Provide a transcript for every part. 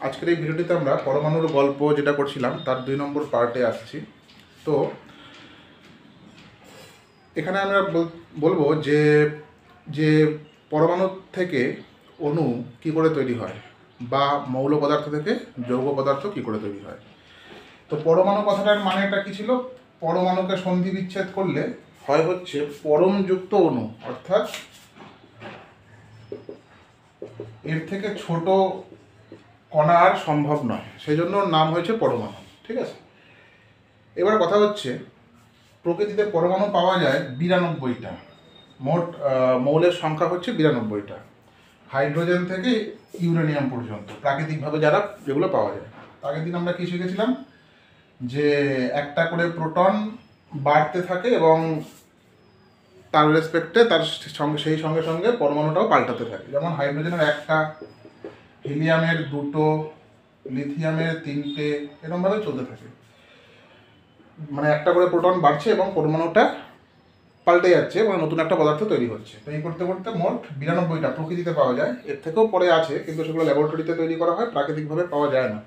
আজকের এই ভিডিওটিতে আমরা পরমাণুর গল্প যেটা করছিলাম তার 2 নম্বর পার্টে আসছি। তো এখানে আমরা বলবো যে যে পরমাণু থেকে অণু কি করে তৈরি হয় বা মৌল পদার্থ থেকে যৌগ পদার্থ কি করে তৈরি হয়। তো পরমাণু কথাটার মানেটা কি ছিল? পরমাণুকে সন্ধি বিচ্ছেদ করলে হয় হচ্ছে পরমযুক্ত অণু, অর্থাৎ এর থেকে ছোট কণা আর সম্ভব নয়, সেই জন্য নাম হয়েছে পরমাণু। ঠিক আছে, এবার কথা হচ্ছে প্রকৃতিতে পরমাণু পাওয়া যায় 92টা। মোট মৌলের সংখ্যা হচ্ছে 92টা, হাইড্রোজেন থেকে ইউরেনিয়াম পর্যন্ত প্রাকৃতিকভাবে যেগুলো পাওয়া যায়। আগের দিন আমরা কি শিখেছিলাম যে একটা করে প্রোটন বাড়তে থাকে এবং তার রেসপেক্টে তার সেই সঙ্গে সঙ্গে পরমাণুটাও পাল্টাতে থাকে। যেমন হাইড্রোজেনের 1টা, হিলিয়ামের 2টো, লিথিয়ামের 3টে, এরকমভাবে চলতে থাকে। মানে একটা করে প্রোটন বাড়ছে এবং পরমাণুটা পাল্টে যাচ্ছে এবং নতুন একটা পদার্থ তৈরি হচ্ছে। তো এই করতে করতে মোট 92টা প্রকৃতিতে পাওয়া যায়। এর থেকেও পরে আছে, কিন্তু সেগুলো ল্যাবরেটরিতে তৈরি করা হয়, প্রাকৃতিকভাবে পাওয়া যায় না।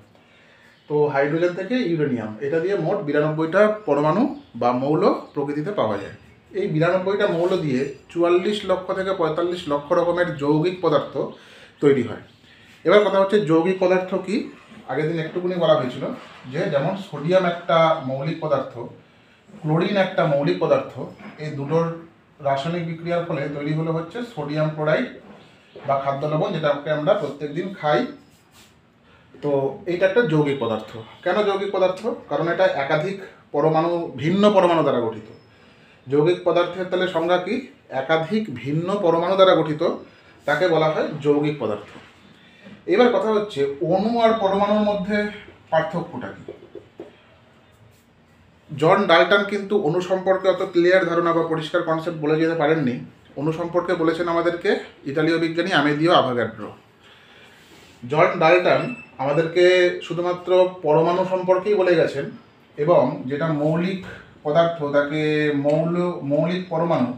তো হাইড্রোজেন থেকে ইউরেনিয়াম, এটা দিয়ে মোট 92টা পরমাণু বা মৌল প্রকৃতিতে পাওয়া যায়। এই 92টা মৌল দিয়ে 44 লক্ষ থেকে 45 লক্ষ রকমের যৌগিক পদার্থ তৈরি হয়। এবার কথা হচ্ছে যৌগিক পদার্থ কি। আগের দিন একটুকুনি বলা হয়েছিল যে যেমন সোডিয়াম একটা মৌলিক পদার্থ, ক্লোরিন একটা মৌলিক পদার্থ, এই দুটোর রাসায়নিক বিক্রিয়ার ফলে তৈরি হলো হচ্ছে সোডিয়াম ক্লোরাইড বা খাদ্য লবণ, যেটাকে আমরা প্রত্যেকদিন খাই। তো এইটা একটা যৌগিক পদার্থ। কেন যৌগিক পদার্থ? কারণ এটা একাধিক পরমাণু, ভিন্ন পরমাণু দ্বারা গঠিত। যৌগিক পদার্থের তাহলে সংজ্ঞা কি? একাধিক ভিন্ন পরমাণু দ্বারা গঠিত, তাকে বলা হয় যৌগিক পদার্থ। এবার কথা হচ্ছে অণু আর পরমাণুর মধ্যে পার্থক্যটা কি। জন ডাল্টন কিন্তু অণু সম্পর্কে অত ক্লিয়ার ধারণা বা পরিষ্কার কনসেপ্ট বলে যেতে পারেননি। অণু সম্পর্কে বলেছেন আমাদেরকে ইতালীয় বিজ্ঞানী আমেদিও অ্যাভোগাড্রো। জন ডাল্টন আমাদেরকে শুধুমাত্র পরমাণু সম্পর্কেই বলে গেছেন এবং যেটা মৌলিক পদার্থ তাকে মৌলিক পরমাণু,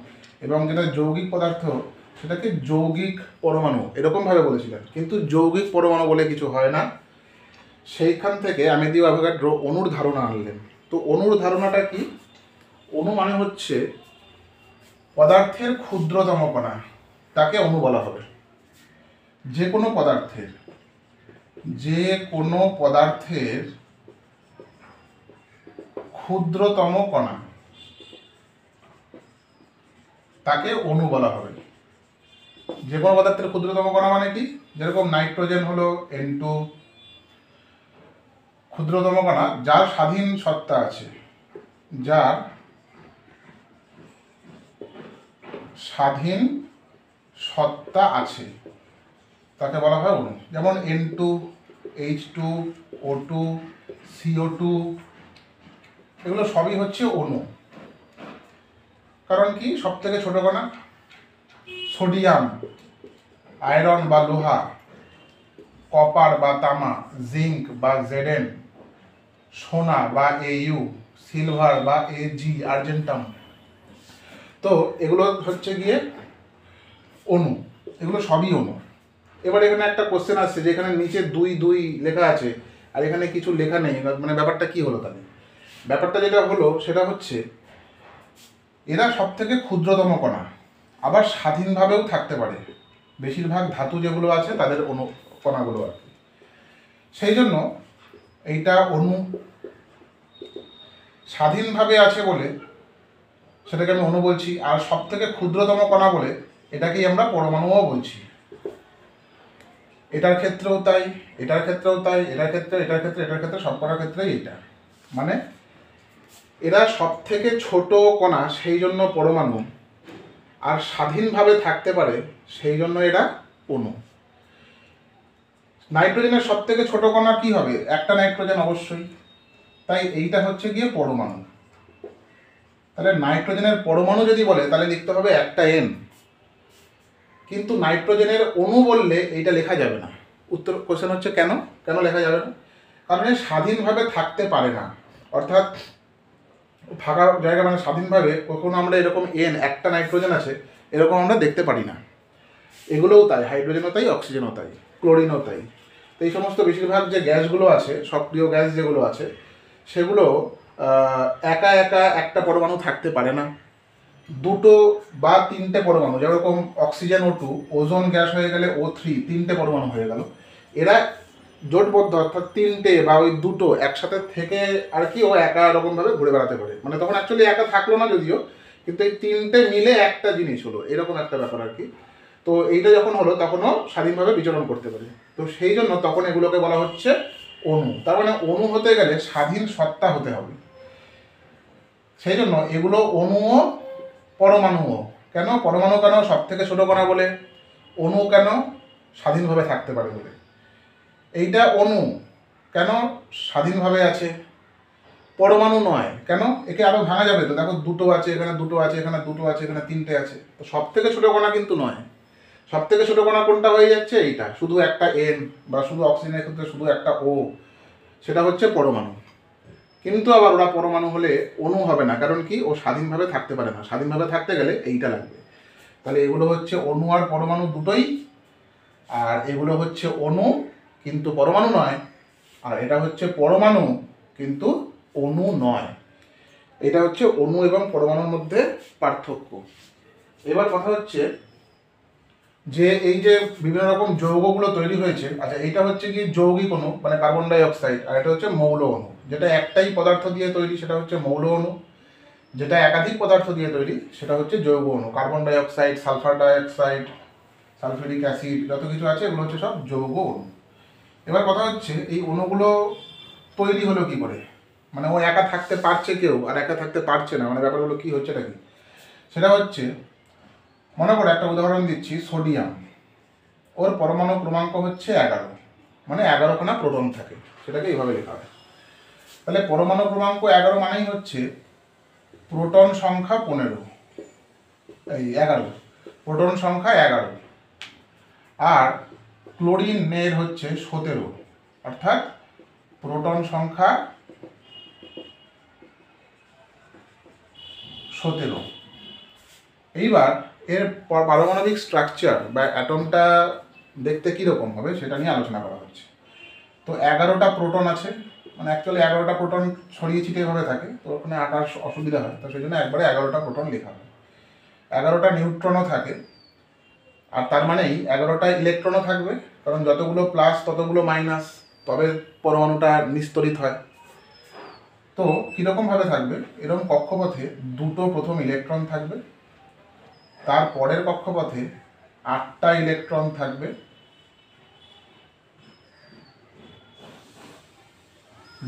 এবং যেটা যৌগিক পদার্থ সেটাকে যৌগিক পরমাণু, এরকমভাবে বলেছিলেন। কিন্তু যৌগিক পরমাণু বলে কিছু হয় না। সেইখান থেকে আমেদিও অ্যাভোগাড্রো অণুর ধারণা আনলেন। তো অণুর ধারণাটা কি? অণু মানে হচ্ছে পদার্থের ক্ষুদ্রতম কণা, তাকে অণু বলা হবে। যে কোনো পদার্থের ক্ষুদ্রতম কণা তাকে অণু বলা হবে। যে কোনো পদার্থের ক্ষুদ্রতম কণা মানে কি? যেরকম নাইট্রোজেন হলো N2, ক্ষুদ্রতম কণা যার স্বাধীন সত্তা আছে, যার স্বাধীন সত্তা আছে, তাকে বলা হয় অণু। যেমন N2, H2, O2, CO2, এগুলো সবই হচ্ছে অণু। কারণ কি? সব থেকে ছোট কণা। সোডিয়াম, আয়রন বা লোহা, কপার বা তামা, জিঙ্ক বা Zn, সোনা বা Au, সিলভার বা Ag, আর্জেন্টাম। তো এগুলো হচ্ছে গিয়ে অণু, এগুলো সবই অণু। এবার এখানে একটা কোশ্চেন আসছে যে এখানে নিচে 2 লেখা আছে আর এখানে কিছু লেখা নেই, মানে ব্যাপারটা কি হলো? তাহলে ব্যাপারটা যেটা হলো সেটা হচ্ছে এরা সব থেকে ক্ষুদ্রতম কণা, আবার স্বাধীনভাবেও থাকতে পারে। বেশিরভাগ ধাতু যেগুলো আছে তাদের অণু কণাগুলো আর কি। সেই জন্য এইটা অণু স্বাধীনভাবে আছে বলে সেটাকে আমি অণু বলছি, আর সব থেকে ক্ষুদ্রতম কণা বলে এটাকেই আমরা পরমাণুও বলছি। এটার ক্ষেত্রেও তাই, এটার ক্ষেত্রেও তাই, এটার ক্ষেত্রে সব কণার ক্ষেত্রেই এটা। মানে এরা সব থেকে ছোট কণা, সেই জন্য পরমাণু, আর স্বাধীনভাবে থাকতে পারে, সেই জন্য এরা অণু। নাইট্রোজেনের সব থেকে ছোট কণা কি হবে? একটা নাইট্রোজেন অবশ্যই, তাই এইটা হচ্ছে গিয়ে পরমাণু। তাহলে নাইট্রোজেনের পরমাণু যদি বলে তাহলে লিখতে হবে একটা N, কিন্তু নাইট্রোজেনের অণু বললে এইটা লেখা যাবে না। উত্তর কোশ্চেন হচ্ছে কেন লেখা যাবে না? কারণ এ স্বাধীনভাবে থাকতে পারে না, অর্থাৎ ফাঁকা জায়গা, মানে স্বাধীনভাবে কখনো আমরা এরকম N, একটা নাইট্রোজেন আছে এরকম আমরা দেখতে পারি না। এগুলোও তাই, হাইড্রোজেনও তাই, অক্সিজেনও তাই, ক্লোরিনও তাই। তো এই সমস্ত বেশিরভাগ যে গ্যাসগুলো আছে, সক্রিয় গ্যাস যেগুলো আছে, সেগুলো একা একা একটা পরমাণু থাকতে পারে না, দুটো বা তিনটে পরমাণু, যেরকম অক্সিজেন O2, ওজোন গ্যাস হয়ে গেলে O3, তিনটে পরমাণু হয়ে গেল। এরা জোটবদ্ধ, অর্থাৎ তিনটে বা ওই দুটো একসাথে থেকে আর কি ও একা রকমভাবে ঘুরে বেড়াতে পারে, মানে তখন অ্যাকচুয়ালি একা থাকলো না যদিও, কিন্তু এই তিনটে মিলে একটা জিনিস হলো, এরকম একটা ব্যাপার আর কি। তো এইটা যখন হলো তখনও স্বাধীনভাবে বিচরণ করতে পারে। তো সেই জন্য তখন এগুলোকে বলা হচ্ছে অণু। তার মানে অণু হতে গেলে স্বাধীন সত্তা হতে হবে। সেই জন্য এগুলো অণুও পরমাণুও। কেন পরমাণু? কেন সব থেকে ছোট কণা বলে। অণু কেন? স্বাধীনভাবে থাকতে পারে বলে। এইটা অণু কেন? স্বাধীনভাবে আছে। পরমাণু নয় কেন? একে আরো ভাঙা যাবে তো, দেখো দুটো আছে, এখানে দুটো আছে, এখানে দুটো আছে, এখানে তিনটে আছে। তো সব থেকে ছোট কণা কিন্তু নয়। সব থেকে ছোট কণা কোনটা হয়ে যাচ্ছে? এইটা, শুধু একটা N, বা শুধু অক্সিজেনের ক্ষেত্রে শুধু একটা O, সেটা হচ্ছে পরমাণু। কিন্তু আবার ওরা পরমাণু হলে অণু হবে না, কারণ কি? ও স্বাধীনভাবে থাকতে পারে না। স্বাধীনভাবে থাকতে গেলে এইটা লাগবে। তাহলে এগুলো হচ্ছে অণু আর পরমাণু দুটোই, আর এগুলো হচ্ছে অণু কিন্তু পরমাণু নয়, আর এটা হচ্ছে পরমাণু কিন্তু অণু নয়। এটা হচ্ছে অণু এবং পরমাণুর মধ্যে পার্থক্য। এবার কথা হচ্ছে যে এই যে বিভিন্ন রকম যৌগগুলো তৈরি হয়েছে, আচ্ছা এইটা হচ্ছে কি যৌগিক অণু, মানে কার্বন ডাই অক্সাইড, আর এটা হচ্ছে মৌল অণু। যেটা একটাই পদার্থ দিয়ে তৈরি সেটা হচ্ছে মৌল অণু, যেটা একাধিক পদার্থ দিয়ে তৈরি সেটা হচ্ছে যৌগ অণু। Carbon die oxide, sulphur die oxide, sulphuric acid, যত কিছু আছে এগুলো হচ্ছে সব যৌগ অণু। এবার কথা হচ্ছে এই অণুগুলো তৈরি হলো কি করে? মানে ও একা থাকতে পারছে কেউ, আর একা থাকতে পারছে না, মানে ব্যাপারগুলো কি হচ্ছে নাকি? সেটা হচ্ছে, মনে করে একটা উদাহরণ দিচ্ছি, সোডিয়াম। ওর পরমাণু ক্রমাঙ্ক হচ্ছে 11, মানে 11খানা প্রোটন থাকে, সেটাকে এইভাবে লেখা হয়। তাহলে পরমাণু ক্রমাঙ্ক 11 মানেই হচ্ছে প্রোটন সংখ্যা 15, এই 11, প্রোটন সংখ্যা 11, আর ক্লোরিনের হচ্ছে 17, অর্থাৎ প্রোটন সংখ্যা 17। এইবার এর পারমাণবিক স্ট্রাকচার বা অ্যাটমটা দেখতে কীরকম হবে সেটা নিয়ে আলোচনা করা হচ্ছে। তো 11টা প্রোটন আছে, মানে অ্যাকচুয়ালি 11টা প্রোটন ছড়িয়ে ছিটিয়েভাবে থাকে, তো ওখানে আঁকার অসুবিধা হয়, তো সেই জন্য একবারে 11টা প্রোটন লেখা হয়। 11টা নিউট্রনও থাকে, আর তার মানেই 11টা ইলেকট্রনও থাকবে, কারণ যতগুলো প্লাস ততগুলো মাইনাস, তবে পরমাণুটা নিস্তরিত হয়। তো কীরকমভাবে থাকবে? এরকম কক্ষপথে দুটো প্রথম ইলেকট্রন থাকবে, তার পরের কক্ষপথে 8টা ইলেকট্রন থাকবে,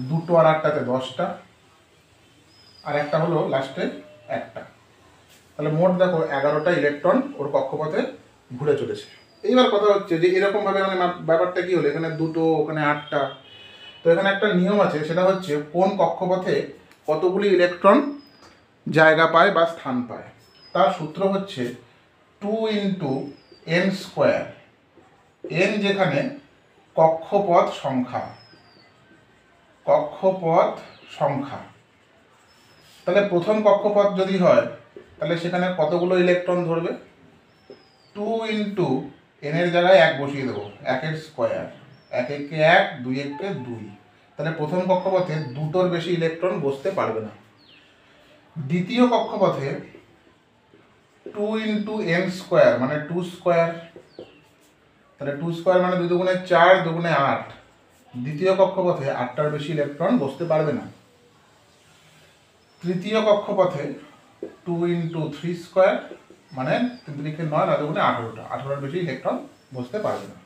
দুটো আর 8টাতে 10টা, আর একটা হলো লাস্টে একটা। তাহলে মোট দেখো 11টা ইলেকট্রন ওর কক্ষপথে ঘুরে চলেছে। এইবার কথা হচ্ছে যে এরকমভাবে মানে ব্যাপারটা কি হলো, এখানে দুটো ওখানে 8টা, তো এখানে একটা নিয়ম আছে, সেটা হচ্ছে কোন কক্ষপথে কতগুলি ইলেকট্রন জায়গা পায় বা স্থান পায়। তার সূত্র হচ্ছে 2 × n², n যেখানে কক্ষপথ সংখ্যা, কক্ষপথ সংখ্যা। তাহলে প্রথম কক্ষপথ যদি হয় তাহলে সেখানে কতগুলো ইলেকট্রন ধরবে? 2 × n এর জায়গায় 1 বসিয়ে দেবো, 1 স্কোয়ার, 1 একে 1, 2 একে 2। তাহলে প্রথম কক্ষপথে দুটোর বেশি ইলেকট্রন বসতে পারবে না। দ্বিতীয় কক্ষপথে 2 × n² মানে 2 স্কোয়ার, তাহলে 2 স্কোয়ার মানে 2 দুগুণে 4, 2 গুণে 8। দ্বিতীয় কক্ষপথে 8টার বেশি ইলেকট্রন বসতে পারবে না। তৃতীয় কক্ষপথে 2 × 3² মানে 3 3 9, 9 দুগুণে 18টা, 18টার বেশি ইলেকট্রন বসতে পারবে না।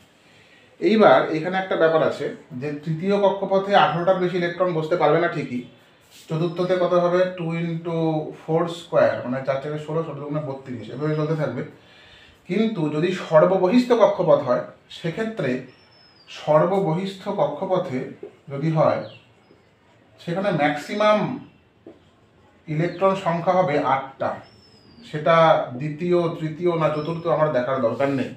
এইবার এখানে একটা ব্যাপার আছে যে তৃতীয় কক্ষপথে 18টার বেশি ইলেকট্রন বসতে পারবে না ঠিকই, চতুর্থতে কত হবে? 2 × 4² মানে 4 4 16, 16 দুগুণে 32, এভাবে চলতে থাকবে। কিন্তু যদি সর্ববহিস্থ কক্ষপথ হয়, সেক্ষেত্রে সর্ববহিস্থ কক্ষপথে যদি হয় সেখানে ম্যাক্সিমাম ইলেকট্রন সংখ্যা হবে 8টা। সেটা দ্বিতীয়, তৃতীয় না চতুর্থ আমার দেখার দরকার নেই,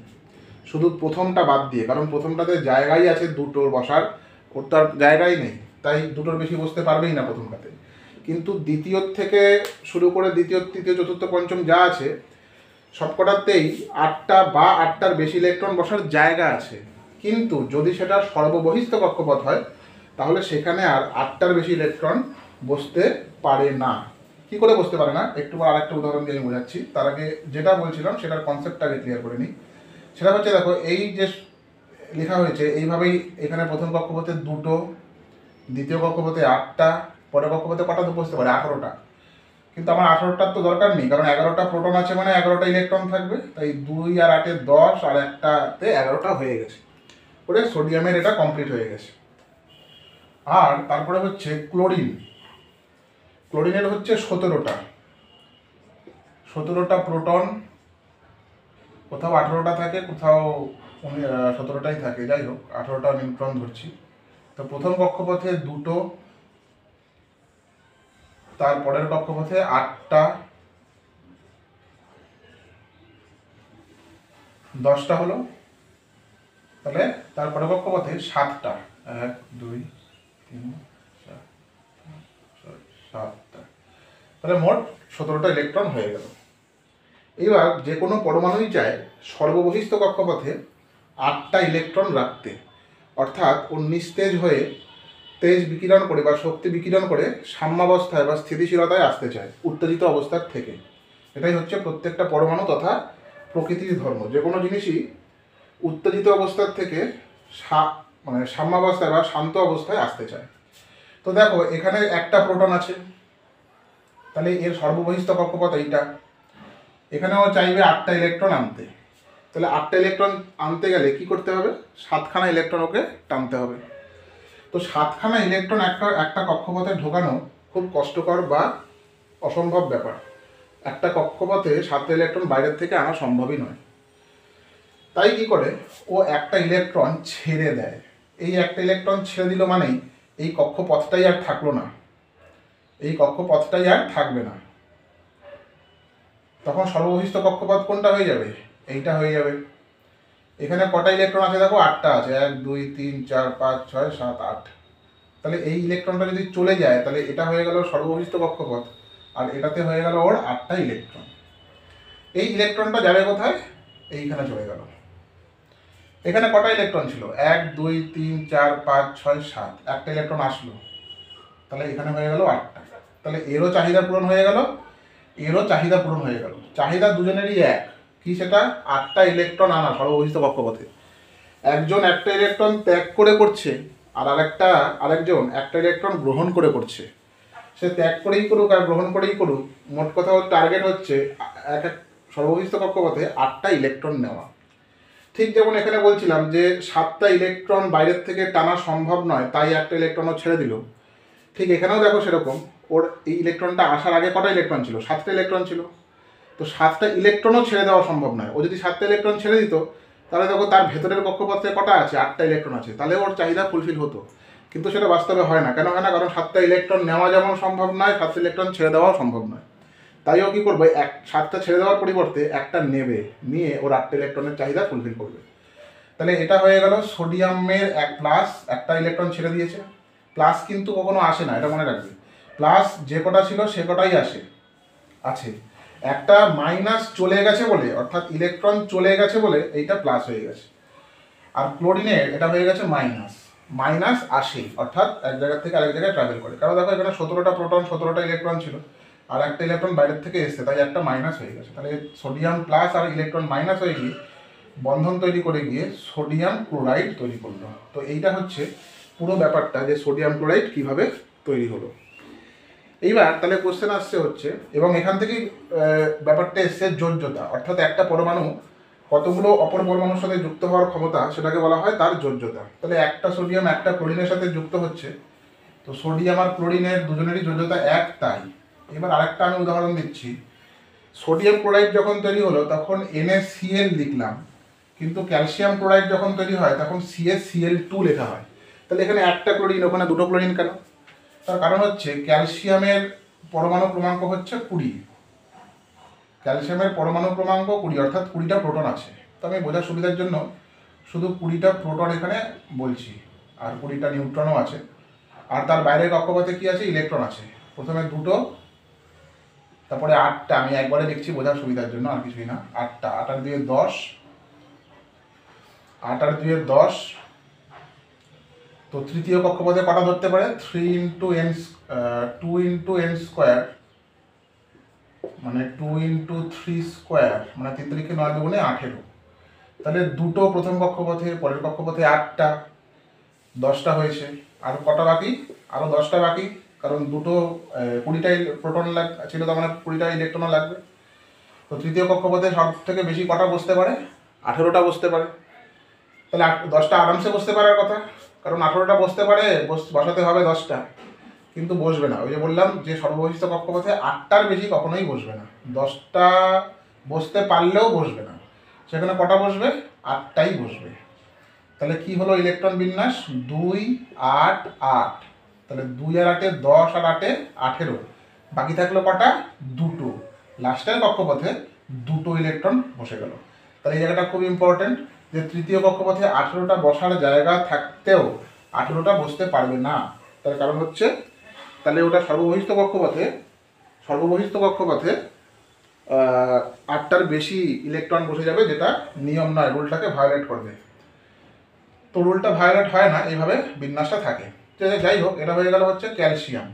শুধু প্রথমটা বাদ দিয়ে, কারণ প্রথমটাতে জায়গাই আছে দুটোর বসার, ওর তার জায়গাই নেই, তাই দুটোর বেশি বসতে পারবেই না প্রথমটাতে। কিন্তু দ্বিতীয় থেকে শুরু করে দ্বিতীয়, তৃতীয়, চতুর্থ, পঞ্চম যা আছে সবকটাতেই 8টা বা 8টার বেশি ইলেকট্রন বসার জায়গা আছে, কিন্তু যদি সেটা সর্ববহিস্থ কক্ষপথ হয় তাহলে সেখানে আর 8টার বেশি ইলেকট্রন বসতে পারে না। কি করে বসতে পারে না, একটু পর আরেকটা উদাহরণ দিয়ে আমি বোঝাচ্ছি। তার আগে যেটা বলছিলাম সেটার কনসেপ্টটা আগে ক্লিয়ার করে নিই। সেটা হচ্ছে, দেখো এই যে লেখা হয়েছে এইভাবেই, এখানে প্রথম কক্ষপথে 2টো, দ্বিতীয় কক্ষপথে 8টা, পরের কক্ষপথে কটা তো বসতে পারে 18টা। কিন্তু আমার 18টার তো দরকার নেই, কারণ 11টা প্রোটন আছে মানে 11টা ইলেকট্রন থাকবে। তাই 2 আর 8 10 আর একটাতে 11টা হয়ে গেছে, করে সোডিয়ামের এটা কমপ্লিট হয়ে গেছে। আর তারপরে হচ্ছে ক্লোরিন। ক্লোরিনের হচ্ছে 17টা প্রোটন, কোথাও 18টা থাকে, কোথাও 17টাই থাকে, যাই হোক 18টা নিউট্রন ধরছি। তো প্রথম কক্ষপথে 2টো, তারপরের কক্ষপথে 8টা, 10টা হলো। তাহলে তারপরে কক্ষপথে 7টা, 1 2 3 4 5 6 7টা, তাহলে মোট 17টা ইলেকট্রন হয়ে গেল। এবার যে কোনো পরমাণুই চায় সর্ববহিস্থ কক্ষপথে 8টা ইলেকট্রন রাখতে, অর্থাৎ ও নিস্তেজ হয়ে তেজ বিকিরণ করে বা শক্তি বিকিরণ করে সাম্যাবস্থায় বা স্থিতিশীলতায় আসতে চায় উত্তেজিত অবস্থার থেকে। এটাই হচ্ছে প্রত্যেকটা পরমাণু তথা প্রকৃতির ধর্ম। যে কোনো জিনিসই উত্তেজিত অবস্থার থেকে মানে সাম্যাবস্থায় বা শান্ত অবস্থায় আসতে চায়। তো দেখো এখানে একটা প্রোটন আছে, তাহলে এর সর্ববহিস্থ কক্ষপথ এইটা। এখানেও চাইবে 8টা ইলেকট্রন আনতে, তাহলে 8টা ইলেকট্রন আনতে গেলে কি করতে হবে, 7খানা ইলেকট্রন ওকে টানতে হবে। তো 7খানা ইলেকট্রন একটা কক্ষপথে ঢোকানো খুব কষ্টকর বা অসম্ভব ব্যাপার। একটা কক্ষপথে 7টা ইলেকট্রন বাইরের থেকে আনা সম্ভবই নয়। তাই কি করে, ও একটা ইলেকট্রন ছেড়ে দেয়। এই একটা ইলেকট্রন ছেড়ে দিল মানেই এই কক্ষপথটাই আর থাকলো না, এই কক্ষপথটাই আর থাকবে না। তখন সর্ববহিস্থ কক্ষপথ কোনটা হয়ে যাবে, এইটা হয়ে যাবে। এখানে কটা ইলেকট্রন আছে দেখো, 8টা আছে, 1 2 3 4 5 6 7 8। তাহলে এই ইলেকট্রনটা যদি চলে যায় তাহলে এটা হয়ে গেল সর্ববহিস্থ কক্ষপথ, আর এটাতে হয়ে গেল ওর 8টা ইলেকট্রন। এই ইলেকট্রনটা যাবে কোথায়, এইখানে চলে গেল। এখানে কটা ইলেকট্রন ছিল, 1 2 3 4 5 6 7, একটা ইলেকট্রন আসলো, তাহলে এখানে হয়ে গেল 8টা। তাহলে এরও চাহিদা পূরণ হয়ে গেল, এরও চাহিদা পূরণ হয়ে গেল। চাহিদা দুজনেরই এক, কি সেটা, 8টা ইলেকট্রন আনা সর্ববহিস্থ কক্ষপথে। একজন একটা ইলেকট্রন ত্যাগ করে করছে, আর আরেকজন একটা ইলেকট্রন গ্রহণ করে করছে। সে ত্যাগ করেই করুক আর গ্রহণ করেই করুক, মোট কথা ওর টার্গেট হচ্ছে এক সর্ববহিস্থ কক্ষপথে 8টা ইলেকট্রন নেওয়া। ঠিক যেমন এখানে বলছিলাম যে 7টা ইলেকট্রন বাইরের থেকে টানা সম্ভব নয়, তাই একটা ইলেকট্রনও ছেড়ে দিল। ঠিক এখানেও দেখো সেরকম, ওর এই ইলেকট্রনটা আসার আগে কটা ইলেকট্রন ছিল, 7টা ইলেকট্রন ছিল। তো 7টা ইলেকট্রনও ছেড়ে দেওয়া সম্ভব নয়। ও যদি 7টা ইলেকট্রন ছেড়ে দিত তাহলে দেখো তার ভেতরের কক্ষপথে কটা আছে, 8টা ইলেকট্রন আছে, তাহলে ওর চাহিদা ফুলফিল হতো। কিন্তু সেটা বাস্তবে হয় না। কেন হয় না, কারণ 7টা ইলেকট্রন নেওয়া যেমন সম্ভব নয়, 7টা ইলেকট্রন ছেড়ে দেওয়াও সম্ভব নয়। তাই ও কী করবে, 7টা ছেড়ে দেওয়ার পরিবর্তে একটা নেবে, নিয়ে ওর 8টা ইলেকট্রনের চাহিদা ফুলফিল করবে। তাহলে এটা হয়ে গেল সোডিয়ামের প্লাস, একটা ইলেকট্রন ছেড়ে দিয়েছে। প্লাস কিন্তু কখনো আসে না, এটা মনে রাখবে। প্লাস যে কটা ছিল সে কটাই আছে। একটা মাইনাস চলে গেছে বলে, অর্থাৎ ইলেকট্রন চলে গেছে বলে এইটা প্লাস হয়ে গেছে। আর ক্লোরিনের এটা হয়ে গেছে মাইনাস আসে, অর্থাৎ এক জায়গা থেকে আরেক জায়গায় ট্রাভেল করে। কারণ দেখো এখানে 17টা প্রোটন 17টা ইলেকট্রন ছিল, আর একটা ইলেকট্রন বাইরের থেকে এসছে, তাই একটা মাইনাস হয়ে গেছে। তাহলে সোডিয়াম প্লাস আর ইলেকট্রন মাইনাস হয়ে গিয়ে বন্ধন তৈরি করে গিয়ে সোডিয়াম ক্লোরাইড তৈরি করলো। তো এইটা হচ্ছে পুরো ব্যাপারটা, যে সোডিয়াম ক্লোরাইড কিভাবে তৈরি হলো। এইবার তাহলে কোশ্চেন আসছে হচ্ছে, এবং এখান থেকেই ব্যাপারটা এসছে যোজ্যতা, অর্থাৎ একটা পরমাণু কতগুলো অপর পরমাণুর সাথে যুক্ত হওয়ার ক্ষমতা, সেটাকে বলা হয় তার যোজ্যতা। তাহলে একটা সোডিয়াম একটা ক্লোরিনের সাথে যুক্ত হচ্ছে, তো সোডিয়াম আর ক্লোরিনের দুজনেরই যোজ্যতা 1, তাই। এবার আরেকটা আমি উদাহরণ দিচ্ছি। সোডিয়াম ক্লোরাইড যখন তৈরি হলো তখন NaCl লিখলাম, কিন্তু ক্যালসিয়াম ক্লোরাইড যখন তৈরি হয় তখন CaCl2 লেখা হয়। তাহলে এখানে একটা ক্লোরিন, ওখানে দুটো ক্লোরিন কেন? তার কারণ হচ্ছে ক্যালসিয়ামের পরমাণু ক্রমাঙ্ক হচ্ছে 20। ক্যালসিয়ামের পরমাণু ক্রমাঙ্ক 20, অর্থাৎ 20টা প্রোটন আছে। তো আমি বোঝার সুবিধার জন্য শুধু 20টা প্রোটন এখানে বলছি, আর 20টা নিউট্রনও আছে। আর তার বাইরের কক্ষপথে কি আছে, ইলেকট্রন আছে। প্রথমে 2টো, তারপরে 8টা, আমি একবারে লিখছি বোঝার সুবিধার জন্য, আর কিছুই না। 8টা, 8 আর 2 10, 8 আর 2 10। তো তৃতীয় কক্ষপথে কটা ধরতে পারে? 3 into N, 2 into N square, মানে 2 ইন্টু 3 স্কোয়ার, মানে 3 3 9 2 18। তাহলে দুটো প্রথম কক্ষপথে, পরের কক্ষপথে 8টা, 10টা হয়েছে। আর কটা বাকি? আরও 10টা বাকি, কারণ দুটো 20টা প্রোটন ছিল, তার মানে 20টা ইলেকট্রনও লাগবে। তো তৃতীয় কক্ষপথে সব থেকে বেশি কটা বসতে পারে? 18টা বসতে পারে। তাহলে 10টা আরামসে বসতে পারার কথা, কারণ 18টা বসতে পারে, বসাতে হবে 10টা, কিন্তু বসবে না। ওই যে বললাম যে সর্ববহিষ্ঠ কক্ষপথে 8টার বেশি কখনোই বসবে না। 10টা বসতে পারলেও বসবে না। সেখানে কটা বসবে? 8টাই বসবে। তাহলে কি হলো ইলেকট্রন বিন্যাস? 2 8 8। তাহলে 2 আর 8 10 আর 8 18। বাকি থাকলো কটা? দুটো। লাস্টের কক্ষপথে দুটো ইলেকট্রন বসে গেল। তাহলে এই জায়গাটা খুব ইম্পর্টেন্ট, যে তৃতীয় কক্ষপথে 18টা বসার জায়গা থাকতেও 18টা বসতে পারবে না। তার কারণ হচ্ছে, তাহলে ওটা সর্ববহিষ্ঠ কক্ষপথে 8টার বেশি ইলেকট্রন বসে যাবে, যেটা নিয়ম নয়, রুলটাকে ভায়োলেট করবে। তো রুলটা ভায়োলেট হয় না, এইভাবে বিন্যাসটা থাকে। যাই হোক, এটা হয়ে গেল হচ্ছে ক্যালসিয়াম।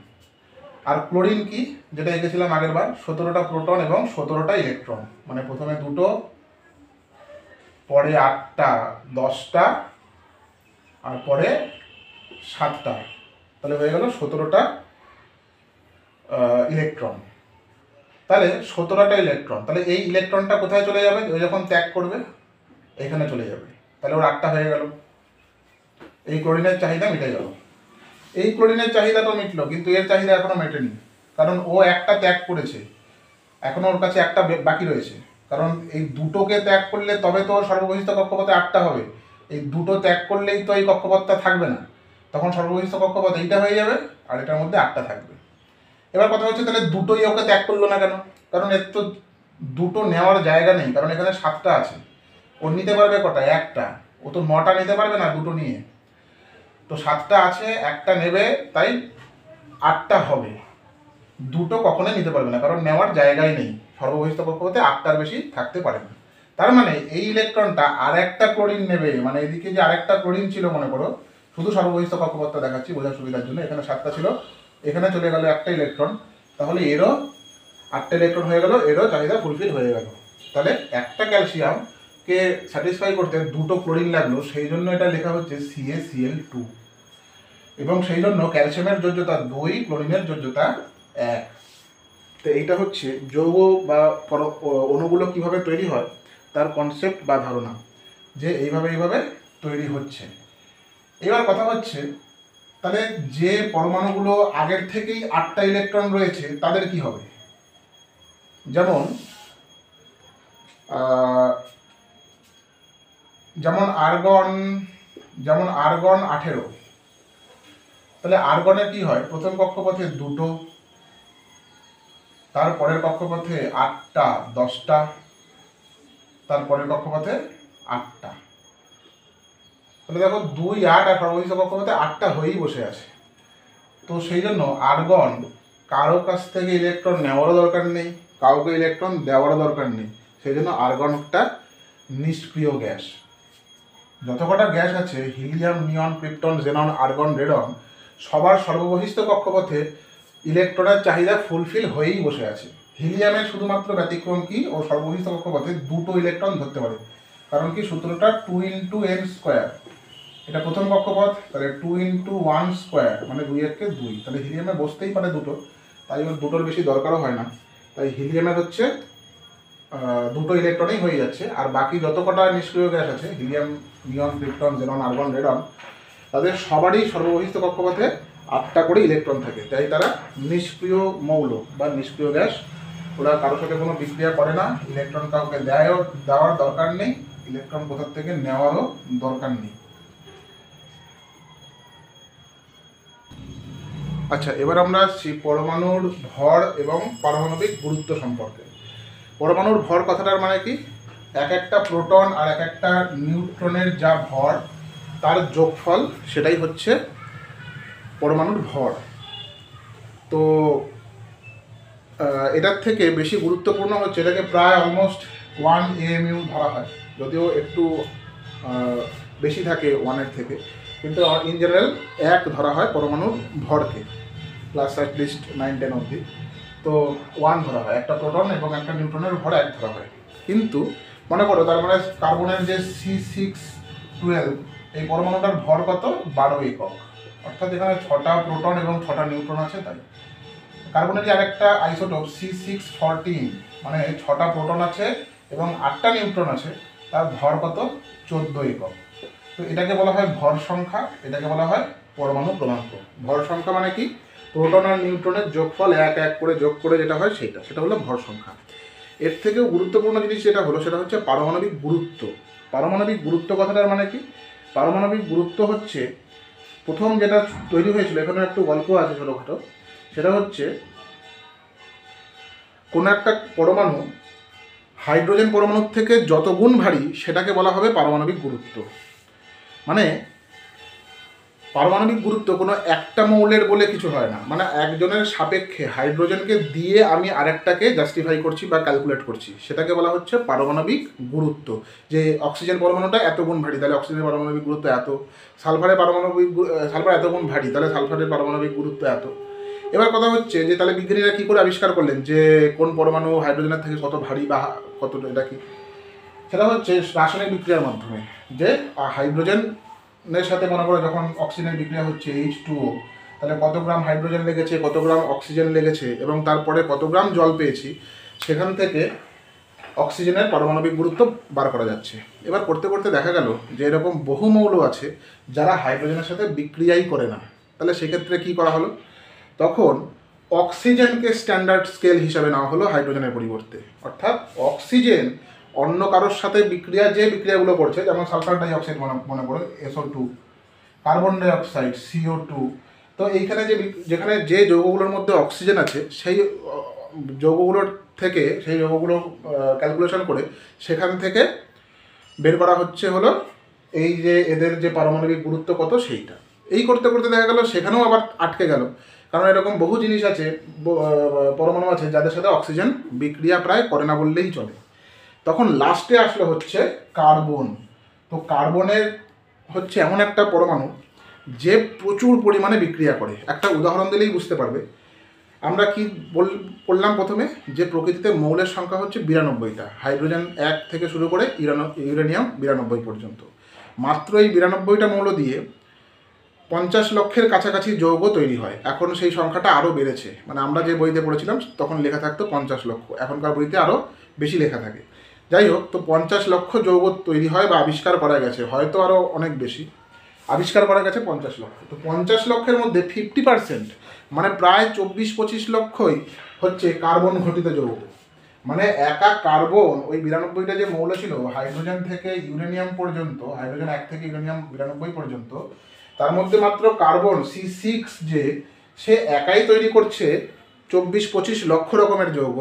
আর ক্লোরিন কি, যেটা এঁকেছিলাম আগের বার, 17টা প্রোটন এবং 17টা ইলেকট্রন, মানে প্রথমে দুটো, পরে 8টা, 10টা, আর পরে 7টা। তাহলে হয়ে গেল 17টা ইলেকট্রন। তাহলে 17টা ইলেকট্রন, তাহলে এই ইলেকট্রনটা কোথায় চলে যাবে? ওই যখন ত্যাগ করবে এখানে চলে যাবে। তাহলে ওর 8টা হয়ে গেল। এই ক্লোরিনের চাহিদা মিটে গেল। এই ক্লোরিনের চাহিদা তো মিটলো, কিন্তু এর চাহিদা এখনো মেটেনি, কারণ ও একটা ত্যাগ করেছে, এখনো ওর কাছে একটা বাকি রয়েছে। কারণ এই দুটোকে ত্যাগ করলে তবে তো সর্ববহিষ্ঠ কক্ষপথে 8টা হবে। এই দুটো ত্যাগ করলেই তো এই কক্ষপথটা থাকবে না, তখন সর্ববহিষ্ঠ কক্ষপথ এইটা হয়ে যাবে, আর এটার মধ্যে 8টা থাকবে। এবার কথা হচ্ছে, তাহলে দুটোই ওকে ত্যাগ করলো না কেন? কারণ এর তো দুটো নেওয়ার জায়গা নেই, কারণ এখানে 7টা আছে। ও নিতে পারবে কটা? একটা। ও তো 9টা নিতে পারবে না দুটো নিয়ে। তো 7টা আছে, একটা নেবে, তাই 8টা হবে। দুটো কখনোই নিতে পারবে না, কারণ নেওয়ার জায়গাই নেই। সর্ববহিষ্ঠ কক্ষপথে 8টার বেশি থাকতে পারে না। তার মানে এই ইলেকট্রনটা আর একটা ক্লোরিন নেবে, মানে এদিকে যে আরেকটা ক্লোরিন ছিল, মনে করো, শুধু সর্ববহিষ্ঠ কক্ষপথটা দেখাচ্ছি বোঝার সুবিধার জন্য, এখানে 7টা ছিল, এখানে চলে গেল একটা ইলেকট্রন, তাহলে এরও 8টা ইলেকট্রন হয়ে গেল, এরও চাহিদা ফুলফিল হয়ে গেল। তাহলে একটা ক্যালসিয়ামকে স্যাটিসফাই করতে দুটো ক্লোরিন লাগলো, সেই জন্য এটা লেখা হচ্ছে CaCl2। এবং সেই জন্য ক্যালসিয়ামের যোজ্যতা 2, ক্লোরিনের যোজ্যতা 1। তো এইটা হচ্ছে যৌগ বা অণুগুলো কিভাবে তৈরি হয় তার কনসেপ্ট বা ধারণা, যে এইভাবে তৈরি হচ্ছে। এবার কথা হচ্ছে, তাহলে যে পরমাণুগুলো আগের থেকেই 8টা ইলেকট্রন রয়েছে তাদের কি হবে? যেমন আর্গন 18। তাহলে আর্গনের কি হয়? প্রথম কক্ষপথে দুটো, তারপরের কক্ষপথে 8টা, 10টা, তারপরের কক্ষপথে 8টা। তাহলে দেখো 2 8 আর সর্ববহিষ্ঠ কক্ষপথে 8টা হয়েই বসে আছে। তো সেই জন্য আর্গন কারো কাছ থেকে ইলেকট্রন নেওয়ারও দরকার নেই, কাউকে ইলেকট্রন দেওয়ারও দরকার নেই। সেই জন্য আর্গন একটা নিষ্ক্রিয় গ্যাস। যত কটা গ্যাস আছে, হিলিয়াম, নিয়ন, ক্রিপ্টন, জেনন, আর্গন, রেডন, সবার সর্ববহিষ্ঠ কক্ষপথে ইলেকট্রনের চাহিদা ফুলফিল হয়েই বসে আছে। হিলিয়ামের শুধুমাত্র ব্যতিক্রম কি? ও সর্ববহিষ্ঠ কক্ষপথে দুটো ইলেকট্রন ধরতে পারে। কারণ কি? সূত্রটা 2 × n স্কোয়ার। এটা প্রথম কক্ষপথ, তাহলে 2 × 1 স্কোয়ার, মানে 2 এর কে 2। তাহলে হিলিয়ামে বসতেই পারে দুটো, তাই ওর দুটোর বেশি দরকারও হয় না। তাই হিলিয়ামের হচ্ছে দুটো ইলেকট্রনই হয়ে যাচ্ছে। আর বাকি যত কটা নিষ্ক্রিয় গ্যাস আছে, হিলিয়াম, নিয়ন, ক্রিপ্টন, জেনন, আর্গন, রেডন, তাদের সবারই সর্ববহিষ্ঠ কক্ষপথে 8টা করে ইলেকট্রন থাকে। তাই তারা নিষ্ক্রিয় মৌল বা নিষ্ক্রিয় গ্যাস। ওরা কারোর সাথে কোনো বিক্রিয়া করে না, ইলেকট্রন কাউকে দেওয়ার দরকার নেই, ইলেকট্রন কোথার থেকে নেওয়ারও দরকার নেই। আচ্ছা, এবার আমরা আসছি পরমাণুর ভর এবং পারমাণবিক গুরুত্ব সম্পর্কে। পরমাণুর ভর কথাটার মানে কি? এক একটা প্রোটন আর এক একটা নিউট্রনের যা ভর, তার যোগফল, সেটাই হচ্ছে পরমাণুর ভর। তো এটার থেকে বেশি গুরুত্বপূর্ণ হচ্ছে, এটাকে প্রায় অলমোস্ট 1 AMU ধরা হয়, যদিও একটু বেশি থাকে 1-এর থেকে, কিন্তু ইন জেনারেল 1 ধরা হয় পরমাণুর ভরকে, প্লাস অ্যাটলিস্ট 9-10 অবধি। তো 1 ধরা হয়, একটা প্রোটন এবং একটা নিউট্রনের ভর 1 ধরা হয়। কিন্তু মনে করো তার মানে কার্বনের যে C612 এই পরমাণুটার ভর কত, 12 একক, অর্থাৎ এখানে 6টা প্রোটন এবং 6টা নিউট্রন আছে। তাই কার্বনের যে আরেকটা আইসোটোপ C614, মানে 6টা প্রোটন আছে এবং 8টা নিউট্রন আছে, তার ভর কত, 14 একক। তো এটাকে বলা হয় ভর সংখ্যা, এটাকে বলা হয় পরমাণু ক্রমাঙ্ক। ভর সংখ্যা মানে কি, প্রোটন আর নিউট্রনের যোগফল 1 করে যোগ করে যেটা হয় সেটা হলো ভর সংখ্যা। এর থেকেও গুরুত্বপূর্ণ জিনিস যেটা হলো সেটা হচ্ছে পারমাণবিক গুরুত্ব। পারমাণবিক গুরুত্ব কথাটার মানে কি, পারমাণবিক গুরুত্ব হচ্ছে প্রথম যেটা তৈরি হয়েছিল, এখানে একটু গল্প আছে ছোটোখাটো। সেটা হচ্ছে কোনো একটা পরমাণু হাইড্রোজেন পরমাণুর থেকে যত গুণ ভারী সেটাকে বলা হবে পারমাণবিক গুরুত্ব। মানে পারমাণবিক গুরুত্ব কোনো একটা মৌলের বলে কিছু হয় না, মানে একজনের সাপেক্ষে হাইড্রোজেনকে দিয়ে আমি আরেকটাকে জাস্টিফাই করছি বা ক্যালকুলেট করছি, সেটাকে বলা হচ্ছে পারমাণবিক গুরুত্ব। যে অক্সিজেন পরমাণুটা এত গুণ ভারী, তাহলে অক্সিজেনের পারমাণবিক গুরুত্ব এত। সালফার এত গুণ ভারী, তাহলে সালফারের পারমাণবিক গুরুত্ব এত। এবার কথা হচ্ছে যে তাহলে বিজ্ঞানীরা কী করে আবিষ্কার করলেন যে কোন পরমাণু হাইড্রোজেনের থেকে কত ভারী বা কত, এটা কি, সেটা হচ্ছে রাসায়নিক বিক্রিয়ার মাধ্যমে। যে হাইড্রোজেনের সাথে মনে করো যখন অক্সিজেনের বিক্রিয়া হচ্ছে H2O, তাহলে কত গ্রাম হাইড্রোজেন লেগেছে, কত গ্রাম অক্সিজেন লেগেছে এবং তারপরে কত গ্রাম জল পেয়েছি, সেখান থেকে অক্সিজেনের পারমাণবিক গুরুত্ব বার করা যাচ্ছে। এবার করতে করতে দেখা গেল যে এরকম বহু মৌল আছে যারা হাইড্রোজেনের সাথে বিক্রিয়াই করে না। তাহলে সেক্ষেত্রে কী করা হলো, তখন অক্সিজেনকে স্ট্যান্ডার্ড স্কেল হিসাবে নেওয়া হলো হাইড্রোজেনের পরিবর্তে। অর্থাৎ অক্সিজেন অন্য কারোর সাথে যে বিক্রিয়াগুলো করছে, যেমন সালফার ডাইঅক্সাইড মনে করো SO2, কার্বন ডাইঅক্সাইড CO2, তো এইখানে যেখানে যে যৌগগুলোর মধ্যে অক্সিজেন আছে সেই যৌগগুলোর থেকে সেই যৌগগুলো ক্যালকুলেশন করে সেখান থেকে বের করা হলো এই যে এদের যে পারমাণবিক গুরুত্ব কত সেইটা। এই করতে করতে দেখা গেল সেখানেও আবার আটকে গেল, কারণ এরকম বহু জিনিস আছে, পরমাণু আছে যাদের সাথে অক্সিজেন বিক্রিয়া প্রায় করে না বললেই চলে। তখন লাস্টে আসলো হচ্ছে কার্বন। তো কার্বনের হচ্ছে এমন একটা পরমাণু যে প্রচুর পরিমাণে বিক্রিয়া করে। একটা উদাহরণ দিলেই বুঝতে পারবে। আমরা কি বললাম প্রথমে, যে প্রকৃতিতে মৌলের সংখ্যা হচ্ছে 92টা, হাইড্রোজেন 1 থেকে শুরু করে ইউরেনিয়াম 92 পর্যন্ত। মাত্র এই 92টা মৌল দিয়ে 50 লক্ষের কাছাকাছি যৌগ তৈরি হয়। এখন সেই সংখ্যাটা আরও বেড়েছে, মানে আমরা যে বইতে পড়েছিলাম তখন লেখা থাকতো 50 লক্ষ, এখনকার বইতে আরও বেশি লেখা থাকে। যাই হোক, তো 50 লক্ষ যৌগ তৈরি হয় বা আবিষ্কার করা গেছে, হয়তো আরও অনেক বেশি আবিষ্কার করা গেছে 50 লক্ষ। তো 50 লক্ষের মধ্যে 50%, মানে প্রায় 24-25 লক্ষই হচ্ছে কার্বন ঘটিত যৌগ। মানে একা কার্বন, ওই 92টা যে মৌল ছিল হাইড্রোজেন থেকে ইউরেনিয়াম পর্যন্ত, হাইড্রোজেন 1 থেকে ইউরেনিয়াম 92 পর্যন্ত, তার মধ্যে মাত্র কার্বন C6 যে সে একাই তৈরি করছে 24-25 লক্ষ রকমের যৌগ,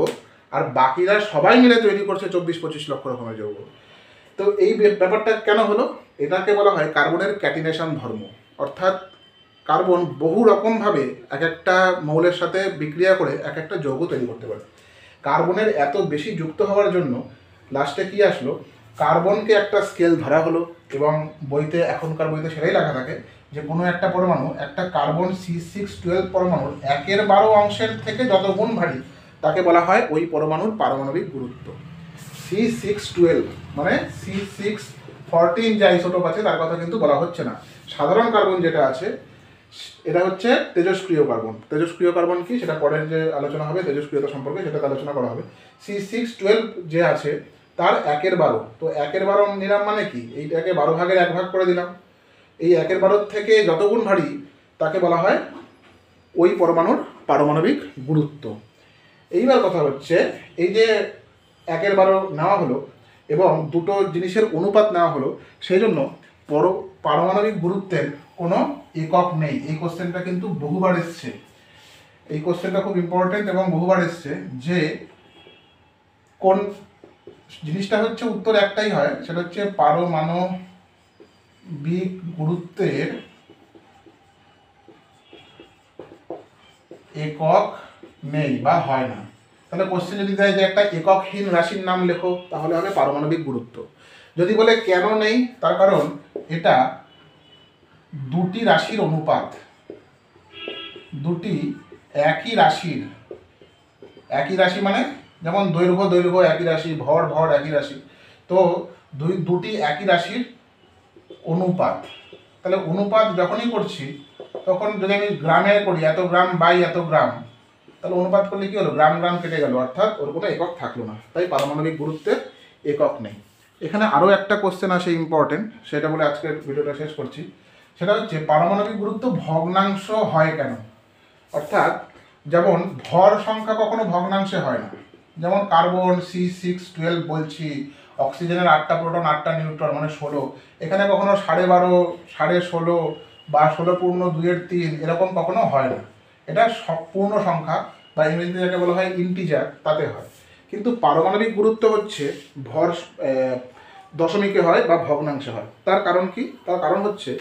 আর বাকিরা সবাই মিলে তৈরি করছে 24-25 লক্ষ রকমের যৌগ। তো এই ব্যাপারটা কেন হলো, এটাকে বলা হয় কার্বনের ক্যাটিনেশন ধর্ম। অর্থাৎ কার্বন বহু রকমভাবে এক একটা মৌলের সাথে বিক্রিয়া করে এক একটা যৌগ তৈরি করতে পারে। কার্বনের এত বেশি যুক্ত হওয়ার জন্য লাস্টে কি আসলো, কার্বনকে একটা স্কেল ধরা হলো, এবং বইতে, এখনকার বইতে সেটাই লেখা থাকে যে কোনো একটা পরমাণু, একটা কার্বন C612 পরমাণুর 1/12 অংশের থেকে যত গুণ ভারী তাকে বলা হয় ওই পরমাণুর পারমাণবিক গুরুত্ব। C612 মানে C614 যে আইসোটোপ আছে তার কথা কিন্তু বলা হচ্ছে না। সাধারণ কার্বন যেটা আছে এটা হচ্ছে তেজস্ক্রিয় কার্বন। তেজস্ক্রিয় কার্বন কি সেটা পরের যে আলোচনা হবে তেজস্ক্রিয়তা সম্পর্কে, সেটাতে আলোচনা করা হবে। C612 যে আছে তার 1/12, তো 1/12 নিলাম মানে কি, এইটাকে 12 ভাগের 1 ভাগ করে দিলাম। এই 1/12 থেকে যত গুণ ভারী তাকে বলা হয় ওই পরমাণুর পারমাণবিক গুরুত্ব। এইবার কথা হচ্ছে, এই যে 1/12 নেওয়া হলো এবং দুটো জিনিসের অনুপাত নেওয়া হলো, সেই জন্য পারমাণবিক গুরুত্বের কোনো একক নেই। এই কোশ্চেনটা কিন্তু বহুবার এসছে, এই কোশ্চেনটা খুব ইম্পর্টেন্ট এবং বহুবার এসছে, যে কোন জিনিসটা হচ্ছে উত্তর একটাই হয়, সেটা হচ্ছে পারমাণবিক গুরুত্বের একক নেই বা হয় না। তাহলে কোশ্চেন যদি দেয় যে একটা এককহীন রাশির নাম লেখো, তাহলে হবে পারমাণবিক গুরুত্ব। যদি বলে কেন নেই, তার কারণ এটা দুটি রাশির অনুপাত, দুটি একই রাশির, একই রাশি মানে যেমন দৈর্ঘ্য দৈর্ঘ্য একই রাশি, ভর ভর একই রাশি, তো দুটি একই রাশির অনুপাত। তাহলে অনুপাত যখনই করছি তখন যদি আমি গ্রামে করি এত গ্রাম বাই এত গ্রাম, তাহলে অনুপাত করলে কি হলো, গ্রাম গ্রাম কেটে গেল, অর্থাৎ ওর কোনো একক থাকলো না, তাই পারমাণবিক গুরুত্বের একক নেই। এখানে আরও একটা কোশ্চেন আসে ইম্পর্টেন্ট, সেটা বলে আজকের ভিডিওটা শেষ করছি। সেটা হচ্ছে পারমাণবিক গুরুত্ব ভগ্নাংশ হয় কেন? অর্থাৎ যেমন ভর সংখ্যা কখনো ভগ্নাংশে হয় না, যেমন কার্বন C612 বলছি, অক্সিজেনের 8টা প্রোটন 8টা নিউট্রন মানে 16, এখানে কখনো 12.5 16.5 বা 16.2/3 এরকম কখনো হয় না। এটা পূর্ণ সংখ্যা বা ইংরেজিতে যাকে বলা হয় ইন্টিজার, তাতে হয়। কিন্তু পারমাণবিক গুরুত্ব হচ্ছে ভর দশমিকে হয় বা ভগ্নাংশে হয়। তার কারণ কি? তার কারণ হচ্ছে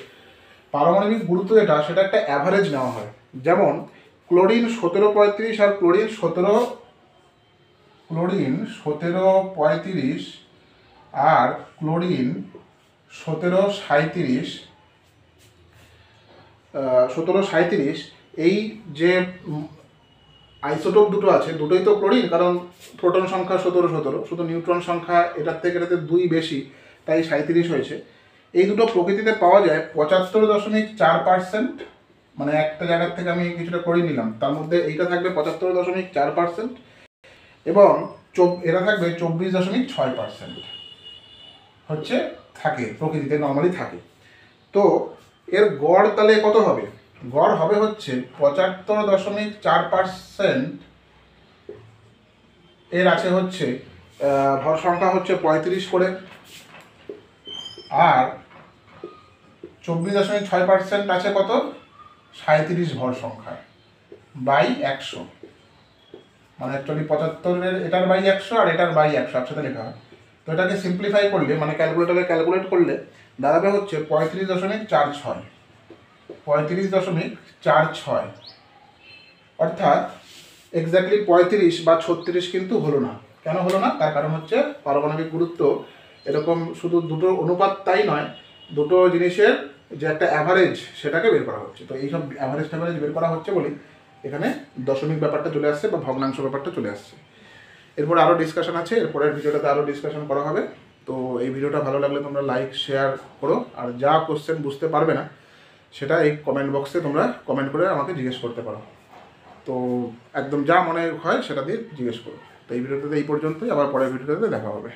পারমাণবিক গুরুত্ব যেটা, সেটা একটা অ্যাভারেজ নেওয়া হয়। যেমন ক্লোরিন 1735 আর ক্লোরিন 1735 আর ক্লোরিন 1737 এই যে আইসোটোপ দুটো আছে, দুটোই তো ক্লোরিন, কারণ প্রোটন সংখ্যা 17 শুধু নিউট্রন সংখ্যা এটার থেকে এটাতে 2 বেশি, তাই 37 হয়েছে। এই দুটো প্রকৃতিতে পাওয়া যায় 75.4%, মানে একটা জায়গার থেকে আমি কিছুটা করে নিলাম, তার মধ্যে এইটা থাকবে 75.4% এবং এটা থাকবে 24.6% হচ্ছে থাকে প্রকৃতিতে, নর্মালি থাকে। তো এর গড় তাহলে কত হবে? গড় হবে হচ্ছে 75.4%, এর আছে হচ্ছে ভর সংখ্যা হচ্ছে 35 করে, আর 24.6% আছে কত, 37 ভর সংখ্যা বাই 100, মানে অ্যাকচুয়ালি 75-এর এটার বাই 100 আর এটার বাই 100 একসাথে লেখা হয়। তো এটাকে সিম্পলিফাই করলে, মানে ক্যালকুলেটরে ক্যালকুলেট করলে দাঁড়াবে হচ্ছে 35.46, অর্থাৎ এক্স্যাক্টলি 35 বা 36 কিন্তু হলো না। কেন হলো না? তার কারণ হচ্ছে পারমাণবিক গুরুত্ব এরকম শুধু দুটো অনুপাত তাই নয়, দুটো জিনিসের যে একটা অ্যাভারেজ সেটাকে বের করা হচ্ছে। তো এইসব অ্যাভারেজ বের করা হচ্ছে বলে এখানে দশমিক ব্যাপারটা চলে আসছে বা ভগ্নাংশ ব্যাপারটা চলে আসছে। এরপর আরও ডিসকাশন আছে, এরপরের ভিডিওটাতে আরও ডিসকাশন করা হবে। তো এই ভিডিওটা ভালো লাগলে তোমরা লাইক শেয়ার করো, আর যা কোশ্চেন বুঝতে পারবে না সেটা এই কমেন্ট বক্সে তোমরা কমেন্ট করে আমাকে জিজ্ঞেস করতে পারো। তো একদম যা মনে হয় সেটা দিয়ে জিজ্ঞেস করো। তো এই ভিডিওটাতে এই পর্যন্তই, আবার পরের ভিডিওটাতে দেখা হবে।